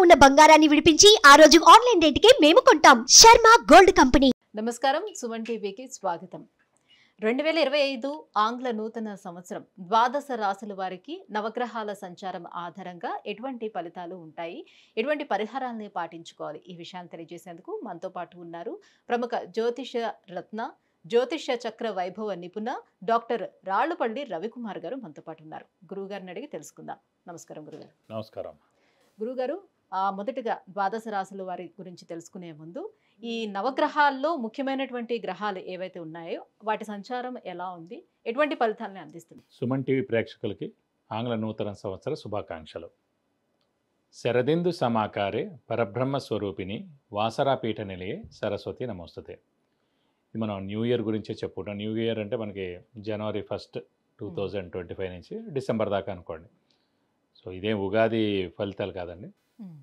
ఉన్న బంగారాన్ని విడిపించి ఆ రోజు ఆన్లైన్ రేటుకే మేము కొంటాం. Sharma gold company. నమస్కారం, సుమన్ టీవీకి స్వాగతం. 2025 ఆంగ్ల నూతన సంవత్సరం ద్వాదశ రాశుల వారికి నవగ్రహాల సంచారం ఆధారంగా ఎటువంటి ఫలితాలు ఉంటాయి, ఎటువంటి పరిహారాలను పాటించుకోవాలి, ఈ విషయాన్ని తెలియజేసేందుకు మనతో పాటు ఉన్నారు ప్రముఖ జ్యోతిష రత్న, జ్యోతిష చక్ర వైభవ నిపుణ డాక్టర్ రాళ్లపల్లి రవికుమార్ గారు మనతో పాటు ఉన్నారు. గురువుగారిని అడిగి తెలుసుకుందాం. నమస్కారం గురుగారు. నమస్కారం గురుగారు. మొదటిగా ద్వాదశ రాశుల వారి గురించి తెలుసుకునే ముందు ఈ నవగ్రహాల్లో ముఖ్యమైనటువంటి గ్రహాలు ఏవైతే ఉన్నాయో వాటి సంచారం ఎలా ఉంది, ఎటువంటి ఫలితాలను అందిస్తుంది? సుమన్ టీవీ ప్రేక్షకులకి ఆంగ్ల నూతన సంవత్సర శుభాకాంక్షలు. శరదిందు సమాకారే పరబ్రహ్మ స్వరూపిణి వాసరాపీఠ నిలయే సరస్వతి నమోస్తుతే. ఇది మనం న్యూ ఇయర్ గురించే చెప్పుకుంటాం. న్యూ ఇయర్ అంటే మనకి జనవరి 1, 2025 నుంచి డిసెంబర్ దాకా అనుకోండి. సో ఇదేం ఉగాది ఫలితాలు కాదండి.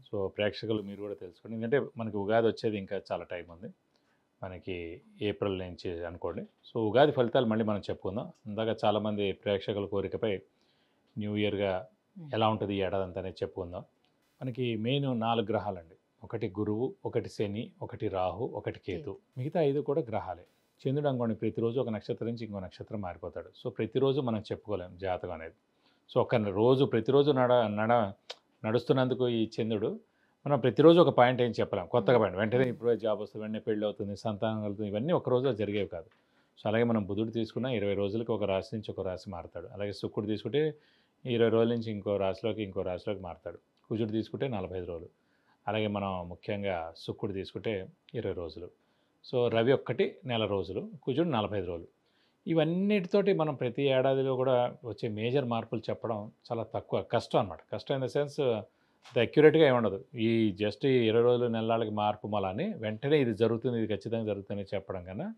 సో ప్రేక్షకులు మీరు కూడా తెలుసుకోండి, ఎందుకంటే మనకి ఉగాది వచ్చేది ఇంకా చాలా టైం ఉంది, మనకి ఏప్రిల్ నుంచి అనుకోండి. సో ఉగాది ఫలితాలు మళ్ళీ మనం చెప్పుకుందాం. ఇందాక చాలామంది ప్రేక్షకుల కోరికపై న్యూ ఇయర్గా ఎలా ఉంటుంది ఈ ఏడాది అంతా అనేది చెప్పుకుందాం. మనకి మెయిన్ 4 గ్రహాలండి. ఒకటి గురువు, ఒకటి శని, ఒకటి రాహు, ఒకటి కేతు. మిగతా 5 కూడా గ్రహాలే. చంద్రుడు అనుకోండి ప్రతిరోజు ఒక నక్షత్రం నుంచి ఇంకో నక్షత్రం మారిపోతాడు. సో ప్రతిరోజు మనం చెప్పుకోలేం జాతకం అనేది. సో ప్రతిరోజు నడుస్తున్నందుకు ఈ చంద్రుడు మనం ప్రతిరోజు ఒక పాయింట్ ఏం చెప్పలేం, కొత్తగా పాయింట్ వెంటనే ఇప్పుడు జాబ్ వస్తుంది, వెంటనే పెళ్ళి అవుతుంది, సంతానం కలుగుతుంది, ఇవన్నీ ఒక రోజులో జరిగేవి కాదు. సో అలాగే మనం బుధుడు తీసుకున్న 20 రోజులకి ఒక రాశి నుంచి ఒక రాశి మారుతాడు. అలాగే శుక్రుడు తీసుకుంటే 20 రోజుల నుంచి ఇంకో రాశిలోకి మారుతాడు. కుజుడు తీసుకుంటే 45 రోజులు. అలాగే మనం ముఖ్యంగా శుక్రుడు తీసుకుంటే 20 రోజులు. సో రవి ఒక్కటి నెల రోజులు, కుజుడు 45 రోజులు. ఇవన్నిటితోటి మనం ప్రతి ఏడాదిలో కూడా వచ్చే మేజర్ మార్పులు చెప్పడం చాలా తక్కువ, కష్టం అనమాట. కష్టం ఇన్ ద సెన్స్ అక్యురేట్గా ఏముండదు. ఈ జస్ట్ 20 రోజులు నెలలకి మార్పు మళ్ళీ వెంటనే ఇది జరుగుతుంది, ఇది ఖచ్చితంగా జరుగుతుంది చెప్పడం కన్నా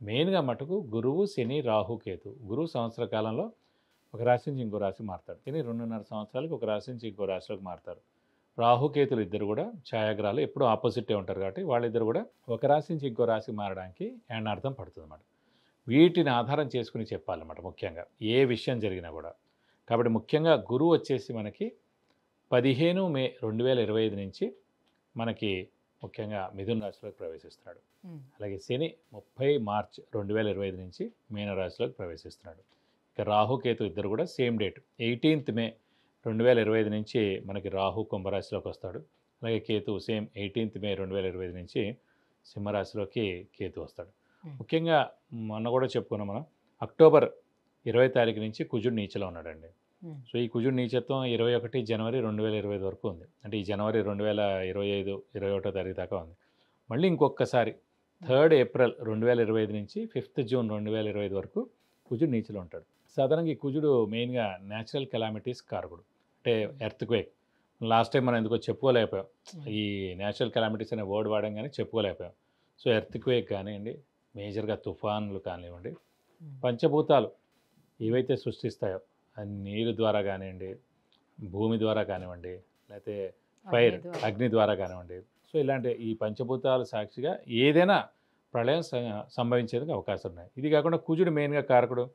మెయిన్గా మటుకు గురువు, శని, రాహు, కేతు. గురువు సంవత్సర కాలంలో ఒక రాశి నుంచి ఇంకో రాశి మారుతాడు. శని 2.5 సంవత్సరాలకి ఒక రాశి నుంచి ఇంకో రాశిలోకి మారుతారు. రాహుకేతులు ఇద్దరు కూడా ఛాయాగ్రహాలు, ఎప్పుడూ ఆపోజిటే ఉంటారు కాబట్టి వాళ్ళిద్దరు కూడా ఒక రాశి నుంచి ఇంకో రాశి మారడానికి అర్థం పడుతుంది అన్నమాట. వీటిని ఆధారం చేసుకుని చెప్పాలన్నమాట ముఖ్యంగా ఏ విషయం జరిగినా కూడా. కాబట్టి ముఖ్యంగా గురువు వచ్చేసి మనకి 15 మే 2025 నుంచి మనకి ముఖ్యంగా మిథున రాశిలోకి ప్రవేశిస్తున్నాడు. అలాగే శని 30 మార్చ్ 2025 నుంచి మీన రాశిలోకి ప్రవేశిస్తున్నాడు. ఇక రాహుకేతు ఇద్దరు కూడా సేమ్ డేట్ 18 మే 2025 నుంచి మనకి రాహు కుంభరాశిలోకి వస్తాడు. అలాగే కేతు సేమ్ 18 మే 2025 నుంచి సింహరాశిలోకి కేతు వస్తాడు. ముఖ్యంగా మొన్న కూడా చెప్పుకున్నాం మనం, అక్టోబర్ 20 తారీఖు నుంచి కుజుడు నీచలో ఉన్నాడండి. సో ఈ కుజుడు నీచత్వం 21 జనవరి 2025 వరకు ఉంది. అంటే ఈ జనవరి 2025 21 తారీఖు దాకా ఉంది. మళ్ళీ ఇంకొకసారి 3 ఏప్రిల్ 2025 నుంచి 5 జూన్ 2025 వరకు కుజుడు నీచలో ఉంటాడు. సాధారణంగా ఈ కుజుడు మెయిన్గా న్యాచురల్ కెలామిటీస్ కారకుడు, అంటే ఎర్త్క్వేక్. లాస్ట్ టైం మనం ఎందుకో చెప్పుకోలేకపోయాం, ఈ న్యాచురల్ కెలామిటీస్ అనే వర్డ్ వాడడం కానీ చెప్పుకోలేకపోయాం. సో ఎర్త్క్వేక్ కానివ్వండి, మేజర్గా తుఫాన్లు కానివ్వండి, పంచభూతాలు ఏవైతే సృష్టిస్తాయో నీరు ద్వారా కానివ్వండి, భూమి ద్వారా కానివ్వండి, లేకపోతే ఫైర్ అగ్ని ద్వారా కానివ్వండి. సో ఇలాంటి ఈ పంచభూతాల సాక్షిగా ఏదైనా ప్రళయం సంభవించేందుకు అవకాశం ఉన్నాయి. ఇది కాకుండా కుజుడు మెయిన్గా కారకుడు,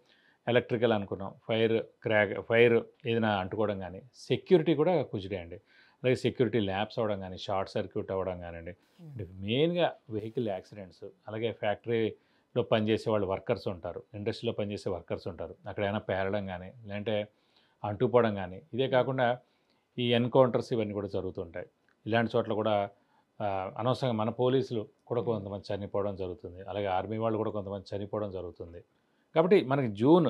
ఎలక్ట్రికల్ అనుకున్నాం, ఫైర్ ఏదైనా అంటుకోవడం కానీ, సెక్యూరిటీ కూడా కుజుడే అండి. అలాగే సెక్యూరిటీ ల్యాబ్స్ అవ్వడం కానీ, షార్ట్ సర్క్యూట్ అవ్వడం కానివ్వండి, మెయిన్గా వెహికల్ యాక్సిడెంట్స్, అలాగే ఫ్యాక్టరీలో పనిచేసే వాళ్ళు వర్కర్స్ ఉంటారు, ఇండస్ట్రీలో పనిచేసే వర్కర్స్ ఉంటారు, అక్కడైనా పేరడం కానీ లేదంటే అంటుపోవడం కానీ. ఇదే కాకుండా ఈ ఎన్కౌంటర్స్ ఇవన్నీ కూడా జరుగుతుంటాయి. ఇలాంటి చోట్ల కూడా అనవసరంగా మన పోలీసులు కూడా కొంతమంది చనిపోవడం జరుగుతుంది. అలాగే ఆర్మీ వాళ్ళు కూడా కొంతమంది చనిపోవడం జరుగుతుంది. కాబట్టి మనకి జూన్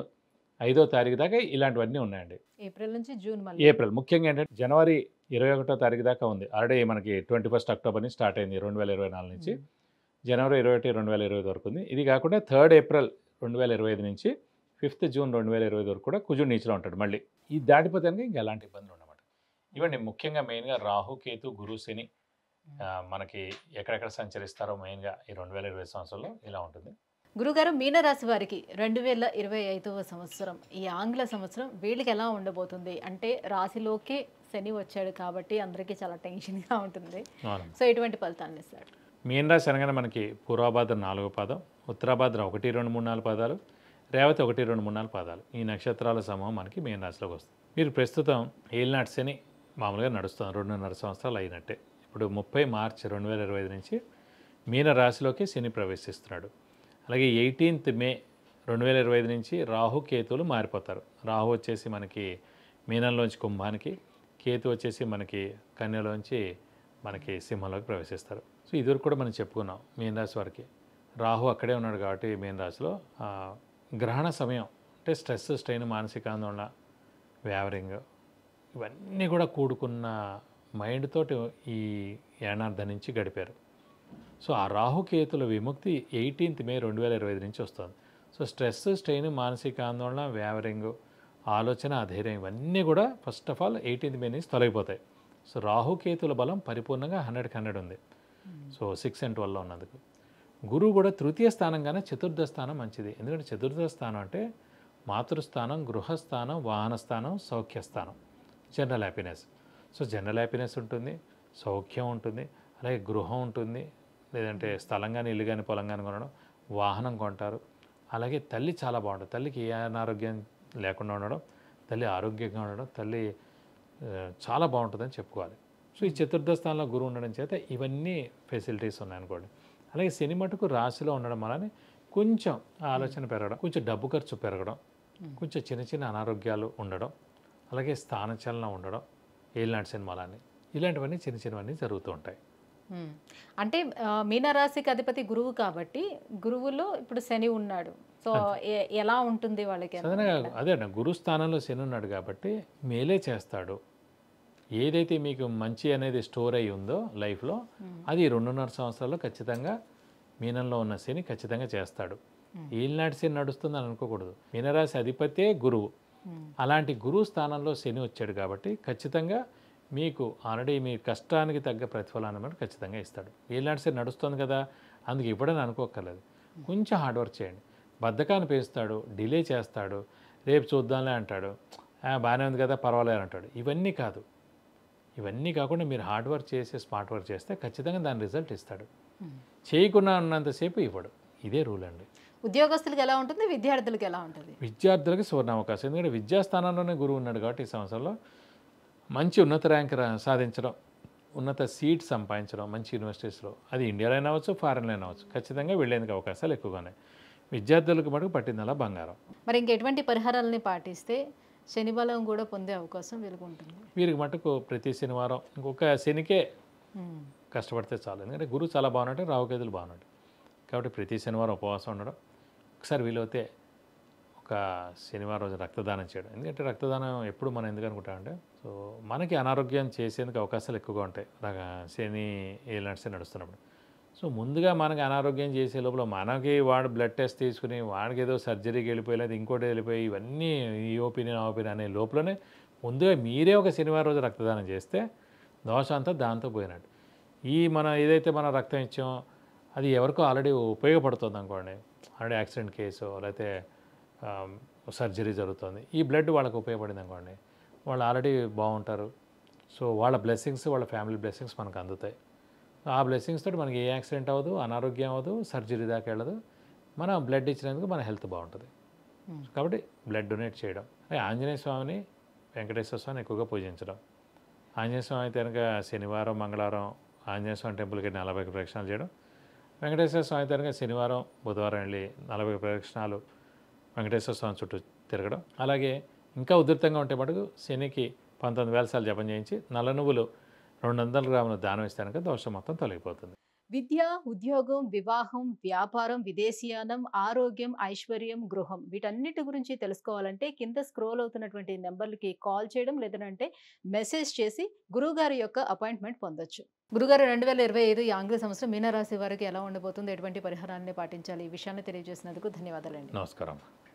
5వ తారీఖు దాకా ఇలాంటివన్నీ ఉన్నాయండి. ఏప్రిల్ నుంచి జూన్, ఏప్రిల్ ముఖ్యంగా ఏంటంటే జనవరి 21వ తారీఖు దాకా ఉంది. ఆల్రెడీ మనకి 21 అక్టోబర్ నుంచి స్టార్ట్ అయింది 2024 నుంచి జనవరి 21, 2025 వరకు ఉంది. ఇది కాకుండా 3 ఏప్రిల్ 2025 నుంచి 5 జూన్ 2025 వరకు కూడా కుజుడు నీచలో ఉంటాడు. మళ్ళీ ఈ దాటిపోతే ఇంకా ఎలాంటి ఇబ్బందులు ఉన్నమాట. ఇవ్వండి ముఖ్యంగా మెయిన్గా రాహు, కేతు, గురు, శని మనకి ఎక్కడెక్కడ సంచరిస్తారో మెయిన్గా ఈ 2025 సంవత్సరంలో ఇలా ఉంటుంది. గురుగారు, మీనరాశి వారికి 2025వ సంవత్సరం, ఈ ఆంగ్ల సంవత్సరం వీళ్ళకి ఎలా ఉండబోతుంది? అంటే రాశిలోకే శని వచ్చాడు కాబట్టి అందరికీ చాలా టెన్షన్గా ఉంటుంది. సో ఎటువంటి ఫలితాన్ని ఇస్తాడు? మీన రాశి అనగానే మనకి పూర్వాభాద్ర 4వ పాదం, ఉత్తరాభాద్ర 1, 2, 3, 4 పాదాలు, రేవతి 1, 2, 3, 4 పాదాలు. ఈ నక్షత్రాల సమూహం మనకి మీన రాశిలోకి వస్తుంది. మీరు ప్రస్తుతం ఏలినాటి శని మామూలుగా నడుస్తుంది, 2.5 సంవత్సరాలు అయినట్టే. ఇప్పుడు 30 మార్చి 2025 నుంచి మీన రాశిలోకి శని ప్రవేశిస్తున్నాడు. అలాగే 18 మే 2025 నుంచి రాహు కేతువులు మారిపోతారు. రాహు వచ్చేసి మనకి మీనంలోంచి కుంభానికి, కేతు వచ్చేసి మనకి కన్యలోంచి మనకి సింహంలోకి ప్రవేశిస్తారు. సో ఇదివరకు కూడా మనం చెప్పుకున్నాం మీన రాశి వారికి రాహు అక్కడే ఉన్నాడు కాబట్టి మీన రాశిలో గ్రహణ సమయం అంటే స్ట్రెస్, స్ట్రెయిన్, మానసిక ఆందోళన, వ్యావరింగ్ ఇవన్నీ కూడా కూడుకున్న మైండ్ తోటి ఈ ఏడాది నుంచి గడిపారు. సో ఆ రాహుకేతుల విముక్తి 18 మే 2025 నుంచి వస్తుంది. సో స్ట్రెస్, స్ట్రెయిన్, మానసిక ఆందోళన, వ్యావరింగ్, ఆలోచన, అధైర్యం ఇవన్నీ కూడా ఫస్ట్ ఆఫ్ ఆల్ 18 మే నుంచి తొలగిపోతాయి. సో రాహుకేతుల బలం పరిపూర్ణంగా 100కి 100 ఉంది. సో 6 and 12లో ఉన్నందుకు గురువు కూడా తృతీయ స్థానం కానీ చతుర్థ స్థానం మంచిది. ఎందుకంటే చతుర్థ స్థానం అంటే మాతృస్థానం, గృహస్థానం, వాహన స్థానం, సౌఖ్యస్థానం, general happiness. So general happiness ఉంటుంది, సౌఖ్యం ఉంటుంది, అలాగే గృహం ఉంటుంది, లేదంటే స్థలం కానీ, ఇల్లు కానీ, పొలం కానీ కొనడం, వాహనం కొంటారు. అలాగే తల్లి చాలా బాగుంటుంది, తల్లికి ఏ అనారోగ్యం లేకుండా ఉండడం, తల్లి ఆరోగ్యంగా ఉండడం, తల్లి చాలా బాగుంటుందని చెప్పుకోవాలి. సో ఈ చతుర్థ స్థానంలో గురువు ఉండడం చేత ఇవన్నీ ఫెసిలిటీస్ ఉన్నాయనుకోండి. అలాగే శని మటుకు రాశిలో ఉండడం వలన కొంచెం ఆలోచన పెరగడం, కొంచెం డబ్బు ఖర్చు పెరగడం, కొంచెం చిన్న చిన్న అనారోగ్యాలు ఉండడం, అలాగే స్థానచలనం ఉండడం, ఏలినాటి సినిమాలని ఇలాంటివన్నీ చిన్న చిన్నవన్నీ జరుగుతూ ఉంటాయి. అంటే మీనరాశికి అధిపతి గురువు కాబట్టి గురువులో ఇప్పుడు శని ఉన్నాడు. సో ఎలా ఉంటుంది వాళ్ళకి? అదే గురు స్థానంలో శని ఉన్నాడు కాబట్టి మేలే చేస్తాడు. ఏదైతే మీకు మంచి అనేది స్టోర్ అయి ఉందో లైఫ్లో అది 2.5 సంవత్సరాల్లో ఖచ్చితంగా మీనంలో ఉన్న శని ఖచ్చితంగా చేస్తాడు. ఏలినాటి శని నడుస్తుందని అనుకోకూడదు. మీనరాశి అధిపతే గురువు. అలాంటి గురువు స్థానంలో శని వచ్చాడు కాబట్టి ఖచ్చితంగా మీకు ఆల్రెడీ మీ కష్టానికి తగ్గ ప్రతిఫలాన్ని బట్టి ఖచ్చితంగా ఇస్తాడు. ఏలినాటి శని నడుస్తుంది కదా అందుకు ఇవ్వడని అనుకోక్కర్లేదు. కొంచెం హార్డ్ వర్క్ చేయండి. బద్ధకాన్ని పేస్తాడు, డిలే చేస్తాడు, రేపు చూద్దాంలే అంటాడు, బాగానే ఉంది కదా పర్వాలేదు అంటాడు. ఇవన్నీ కాదు. ఇవన్నీ కాకుండా మీరు హార్డ్ వర్క్ చేసి స్మార్ట్ వర్క్ చేస్తే ఖచ్చితంగా దాని రిజల్ట్ ఇస్తాడు. చేయకుండా ఉన్నంతసేపు ఇవ్వడు. ఇదే రూల్ అండి. ఉద్యోగస్తులకు ఎలా ఉంటుంది, విద్యార్థులకు ఎలా ఉంటుంది? విద్యార్థులకి సువర్ణ అవకాశం. ఎందుకంటే విద్యాస్థానంలోనే గురువు ఉన్నాడు కాబట్టి ఈ సంవత్సరంలో మంచి ఉన్నత ర్యాంక్ సాధించడం, ఉన్నత సీట్ సంపాదించడం మంచి యూనివర్సిటీస్లో, అది ఇండియాలో అయినా అవచ్చు, ఫారెన్లో అయినా అవచ్చు, ఖచ్చితంగా వెళ్ళేందుకు అవకాశాలు ఎక్కువగా ఉన్నాయి. విద్యార్థులకు మటుకు పట్టిందలా బంగారం. మరి ఇంకెటువంటి పరిహారాలని పాటిస్తే శని బలం కూడా పొందే అవకాశం వీరికి ఉంటుంది? వీరికి మటుకు ప్రతి శనివారం ఇంకొక శనికే కష్టపడితే చాలు. ఎందుకంటే గురువు చాలా బాగున్నాడు, రాహుకేతులు బాగున్నాడు కాబట్టి ప్రతి శనివారం ఉపవాసం ఉండడం, ఒకసారి వీలైతే ఒక శనివారం రోజు రక్తదానం చేయడం. ఎందుకంటే రక్తదానం ఎప్పుడు మనం ఎందుకు అనుకుంటామంటే సో మనకి అనారోగ్యం చేసేందుకు అవకాశాలు ఎక్కువగా ఉంటాయి శని ఏలినాటి నడుస్తున్నప్పుడు. సో ముందుగా మనకి అనారోగ్యం చేసే లోపల మనకి వాడు బ్లడ్ టెస్ట్ తీసుకుని వాడికి ఏదో సర్జరీకి వెళ్ళిపోయి ఇంకోటి వెళ్ళిపోయి ఇవన్నీ ఈ ఒపీనియన్ ఆ ఒపీనియన్ అనే లోపలనే ముందుగా మీరే ఒక శనివారం రోజు రక్తదానం చేస్తే దోషం అంతా దాంతో పోయినట్టు. మన ఏదైతే మనం రక్తం ఇచ్చామో అది ఎవరికో ఆల్రెడీ ఉపయోగపడుతుంది అనుకోండి, ఆల్రెడీ యాక్సిడెంట్ కేసు లేకపోతే సర్జరీ జరుగుతుంది, ఈ బ్లడ్ వాళ్ళకి ఉపయోగపడింది అనుకోండి, వాళ్ళు ఆల్రెడీ బాగుంటారు. సో వాళ్ళ బ్లెస్సింగ్స్, వాళ్ళ ఫ్యామిలీ బ్లెస్సింగ్స్ మనకు అందుతాయి. ఆ బ్లెస్సింగ్స్ తోటి మనకి ఏ యాక్సిడెంట్ అవ్వదు, అనారోగ్యం అవ్వదు, సర్జరీ దాకా వెళ్ళదు, మనం బ్లడ్ ఇచ్చినందుకు మన హెల్త్ బాగుంటుంది. కాబట్టి బ్లడ్ డొనేట్ చేయడం. ఆంజనేయ స్వామిని, వెంకటేశ్వర స్వామిని ఎక్కువగా పూజించడం. ఆంజనేయ స్వామి అయితే కనుక శనివారం, మంగళవారం ఆంజనేయ స్వామి టెంపుల్కి 40 ప్రదక్షిణాలు చేయడం. వెంకటేశ్వర స్వామి అయితే కనుక శనివారం, బుధవారం వెళ్ళి 40 ప్రదక్షిణాలు వెంకటేశ్వర స్వామి చుట్టూ తిరగడం. అలాగే ఇంకా ఉధృతంగా ఉంటే మటుకు శనికి 19,000 సార్లు జపం చేయించి నల్ల నువ్వులు 200 గ్రాములు దానం ఇస్తే కనుక దోషం మొత్తం తొలగిపోతుంది. విద్య, ఉద్యోగం, వివాహం, వ్యాపారం, విదేశీయానం, ఆరోగ్యం, ఐశ్వర్యం, గృహం వీటన్నిటి గురించి తెలుసుకోవాలంటే కింద స్క్రోల్ అవుతున్నటువంటి నెంబర్లకి కాల్ చేయడం లేదంటే మెసేజ్ చేసి గురువుగారి యొక్క అపాయింట్మెంట్ పొందొచ్చు. గురుగారు 2025 ఈ ఆంగ్ల సంవత్సరం మీనరాశి వారికి ఎలా ఉండబోతుంది, ఎటువంటి పరిహారాన్ని పాటించాలి, ఈ విషయాన్ని తెలియజేసినందుకు ధన్యవాదాలండి. నమస్కారం.